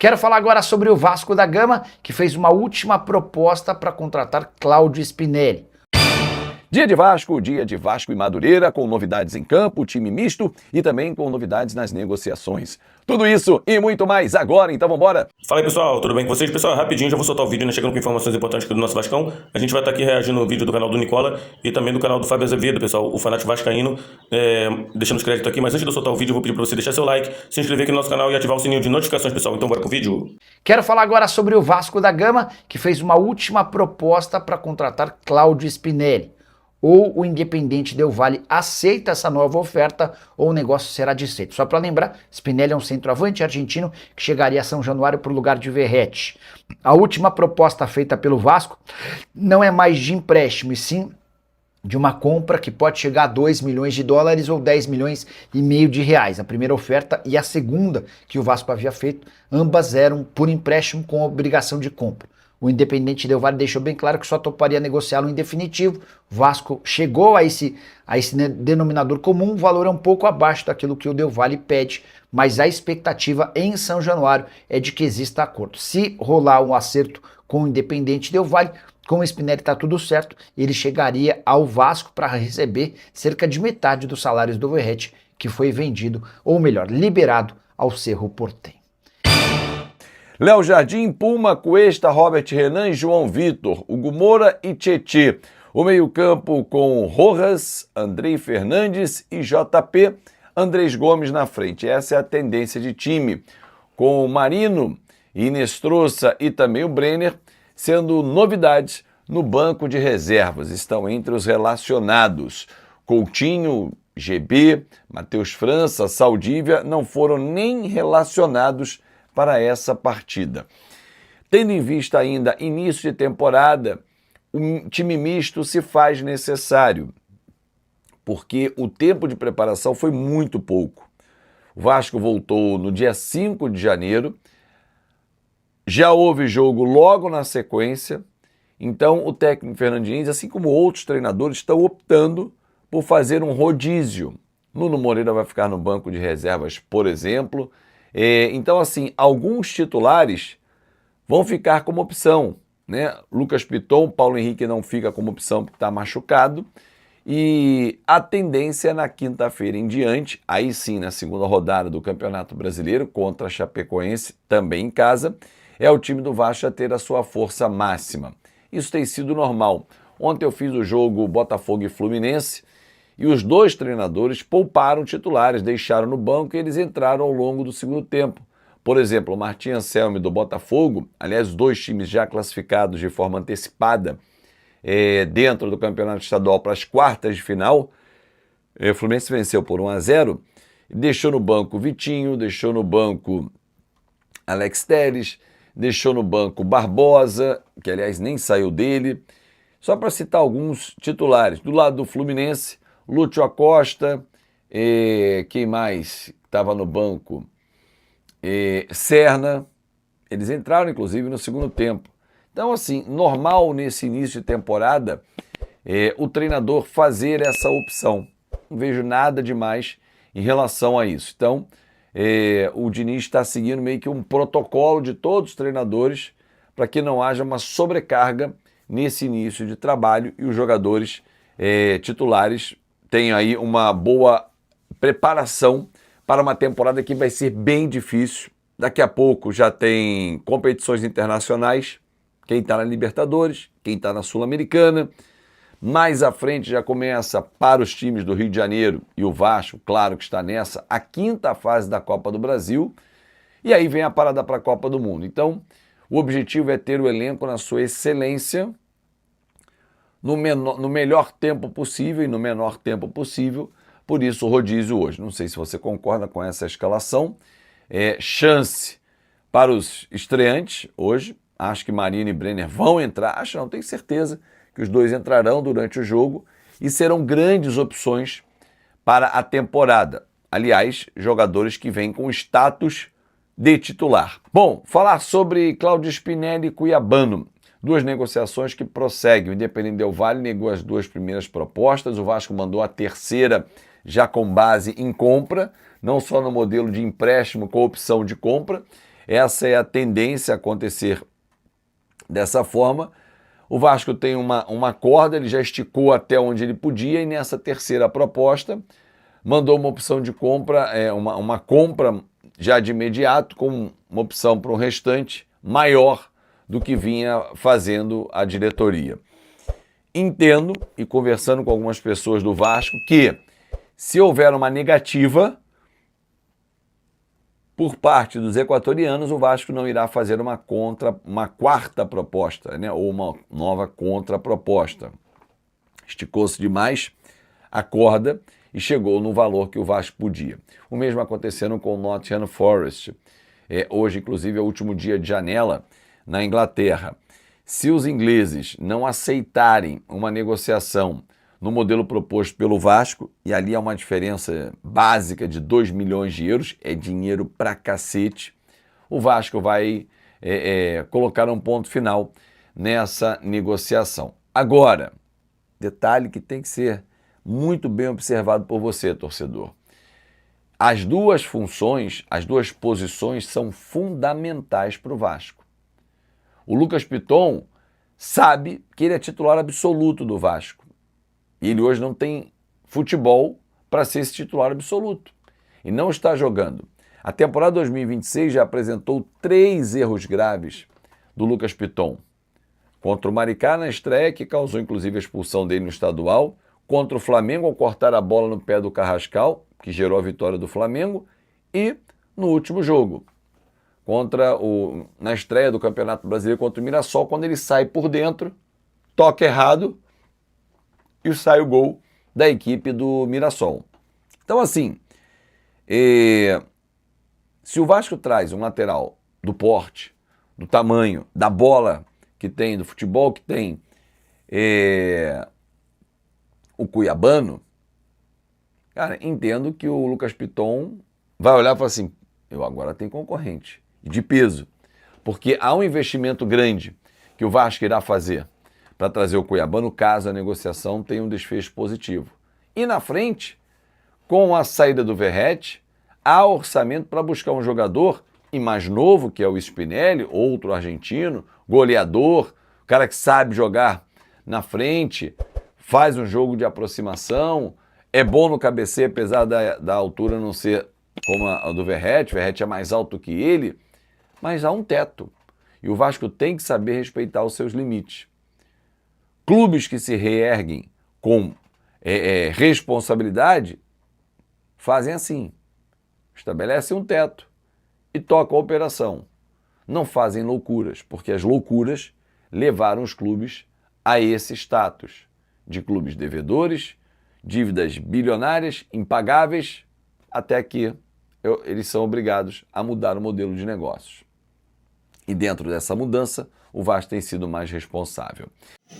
Quero falar agora sobre o Vasco da Gama, que fez uma última proposta para contratar Cláudio Spinelli. Dia de Vasco e Madureira, com novidades em campo, time misto e também com novidades nas negociações. Tudo isso e muito mais agora, então vambora! Fala aí pessoal, tudo bem com vocês? Pessoal, rapidinho, já vou soltar o vídeo, né? Chegando com informações importantes aqui do nosso Vascão. A gente vai estar aqui reagindo no vídeo do canal do Nicola e também do canal do Fábio Azevedo, pessoal, o fanático vascaíno, deixando os créditos aqui. Mas antes de eu soltar o vídeo, eu vou pedir para você deixar seu like, se inscrever aqui no nosso canal e ativar o sininho de notificações, pessoal. Então bora pro vídeo. Quero falar agora sobre o Vasco da Gama, que fez uma última proposta para contratar Cláudio Spinelli. Ou o Independente Del Valle aceita essa nova oferta ou o negócio será desfeito. Só para lembrar, Spinelli é um centroavante argentino que chegaria a São Januário por lugar de Verratti. A última proposta feita pelo Vasco não é mais de empréstimo, e sim de uma compra que pode chegar a 2 milhões de dólares ou 10 milhões e meio de reais. A primeira oferta e a segunda que o Vasco havia feito, ambas eram por empréstimo com obrigação de compra. O Independente Del Valle deixou bem claro que só toparia negociá-lo em definitivo. O Vasco chegou a esse denominador comum, o valor é um pouco abaixo daquilo que o Del Valle pede, mas a expectativa em São Januário é de que exista acordo. Se rolar um acerto com o Independente Del Valle, com o Spinelli está tudo certo, ele chegaria ao Vasco para receber cerca de metade dos salários do Verratti, que foi vendido, ou melhor, liberado ao Cerro Porteño. Léo Jardim, Puma, Cuesta, Robert Renan e João Vitor, Hugo Moura e Tietê. O meio-campo com Rojas, Andrei Fernandes e JP, Andrés Gomes na frente. Essa é a tendência de time, com o Marino, Inestrosa e também o Brenner sendo novidades no banco de reservas. Estão entre os relacionados. Coutinho, GB, Matheus França, Saldívia não foram nem relacionados para essa partida. Tendo em vista ainda início de temporada, um time misto se faz necessário, porque o tempo de preparação foi muito pouco. O Vasco voltou no dia 5 de janeiro, já houve jogo logo na sequência, então o técnico Fernando Diniz, assim como outros treinadores, estão optando por fazer um rodízio. Nuno Moreira vai ficar no banco de reservas, por exemplo. Então, assim, alguns titulares vão ficar como opção, né? Lucas Piton, Paulo Henrique não fica como opção porque está machucado. E a tendência na quinta-feira em diante, aí sim na segunda rodada do Campeonato Brasileiro, contra a Chapecoense, também em casa, é o time do Vasco a ter a sua força máxima. Isso tem sido normal. Ontem eu fiz o jogo Botafogo e Fluminense, e os dois treinadores pouparam titulares, deixaram no banco e eles entraram ao longo do segundo tempo. Por exemplo, o Martim Anselmi do Botafogo, aliás, os dois times já classificados de forma antecipada dentro do Campeonato Estadual para as quartas de final, o Fluminense venceu por 1-0, deixou no banco Vitinho, deixou no banco Alex Telles, deixou no banco Barbosa, que aliás nem saiu dele, só para citar alguns titulares. Do lado do Fluminense, Lúcio Acosta, quem mais estava no banco? Serna, eles entraram inclusive no segundo tempo. Então assim, normal nesse início de temporada o treinador fazer essa opção. Não vejo nada demais em relação a isso. Então o Diniz está seguindo meio que um protocolo de todos os treinadores para que não haja uma sobrecarga nesse início de trabalho e os jogadores titulares tem aí uma boa preparação para uma temporada que vai ser bem difícil. Daqui a pouco já tem competições internacionais, quem está na Libertadores, quem está na Sul-Americana. Mais à frente já começa para os times do Rio de Janeiro e o Vasco, claro que está nessa, a quinta fase da Copa do Brasil. E aí vem a parada para a Copa do Mundo. Então, o objetivo é ter o elenco na sua excelência, no melhor tempo possível e no menor tempo possível, por isso o rodízio hoje. Não sei se você concorda com essa escalação. Chance para os estreantes hoje, acho que Marino e Brenner vão entrar, acho não, tenho certeza que os dois entrarão durante o jogo e serão grandes opções para a temporada. Aliás, jogadores que vêm com status de titular. Bom, falar sobre Cláudio Spinelli e Cuiabano. Duas negociações que prosseguem. O Independente Del Valle negou as duas primeiras propostas, o Vasco mandou a terceira já com base em compra, não só no modelo de empréstimo com opção de compra. essa é a tendência a acontecer dessa forma. O Vasco tem uma corda, ele já esticou até onde ele podia e nessa terceira proposta mandou uma opção de compra, uma compra já de imediato com uma opção para o restante maior do que vinha fazendo a diretoria. Entendo, e conversando com algumas pessoas do Vasco, que se houver uma negativa por parte dos equatorianos, o Vasco não irá fazer uma quarta proposta, né? Ou uma nova contraproposta. Esticou-se demais a corda e chegou no valor que o Vasco podia. O mesmo acontecendo com o Nottingham Forest. Hoje, inclusive, é o último dia de janela na Inglaterra. Se os ingleses não aceitarem uma negociação no modelo proposto pelo Vasco, e ali há uma diferença básica de 2 milhões de euros, é dinheiro pra cacete, o Vasco vai colocar um ponto final nessa negociação. Agora, detalhe que tem que ser muito bem observado por você, torcedor. As duas funções, as duas posições são fundamentais para o Vasco. O Lucas Piton sabe que ele é titular absoluto do Vasco. E ele hoje não tem futebol para ser esse titular absoluto. E não está jogando. A temporada 2026 já apresentou 3 erros graves do Lucas Piton. Contra o Maricá na estreia, que causou inclusive a expulsão dele no estadual. Contra o Flamengo ao cortar a bola no pé do Carrascal, que gerou a vitória do Flamengo. E no último jogo, na estreia do Campeonato Brasileiro contra o Mirassol, quando ele sai por dentro, toca errado e sai o gol da equipe do Mirassol. Então, assim, se o Vasco traz um lateral do porte, do tamanho, da bola que tem, do futebol que tem, o cuiabano, cara, entendo que o Lucas Piton vai olhar e falar assim, eu agora tenho concorrente, de peso, porque há um investimento grande que o Vasco irá fazer para trazer o cuiabano, caso a negociação tenha um desfecho positivo. E na frente, com a saída do Verratti, há orçamento para buscar um jogador, e mais novo, que é o Spinelli, outro argentino, goleador, cara que sabe jogar na frente, faz um jogo de aproximação, é bom no cabeceio, apesar da altura não ser como a do Verratti, o Verratti é mais alto que ele, mas há um teto. E o Vasco tem que saber respeitar os seus limites. Clubes que se reerguem com responsabilidade fazem assim, estabelecem um teto e tocam a operação. Não fazem loucuras, porque as loucuras levaram os clubes a esse status de clubes devedores, dívidas bilionárias, impagáveis, até que eles são obrigados a mudar o modelo de negócios. E dentro dessa mudança, o Vasco tem sido mais responsável.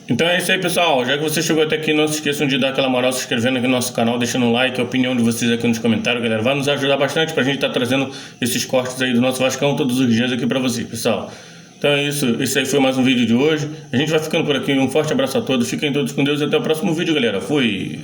Então é isso aí, pessoal. Já que você chegou até aqui, não se esqueçam de dar aquela moral se inscrevendo aqui no nosso canal, deixando um like, a opinião de vocês aqui nos comentários, galera. Vai nos ajudar bastante pra gente estar trazendo esses cortes aí do nosso Vascão todos os dias aqui pra vocês, pessoal. Então é isso. Esse aí foi mais um vídeo de hoje. A gente vai ficando por aqui. Um forte abraço a todos. Fiquem todos com Deus e até o próximo vídeo, galera. Fui!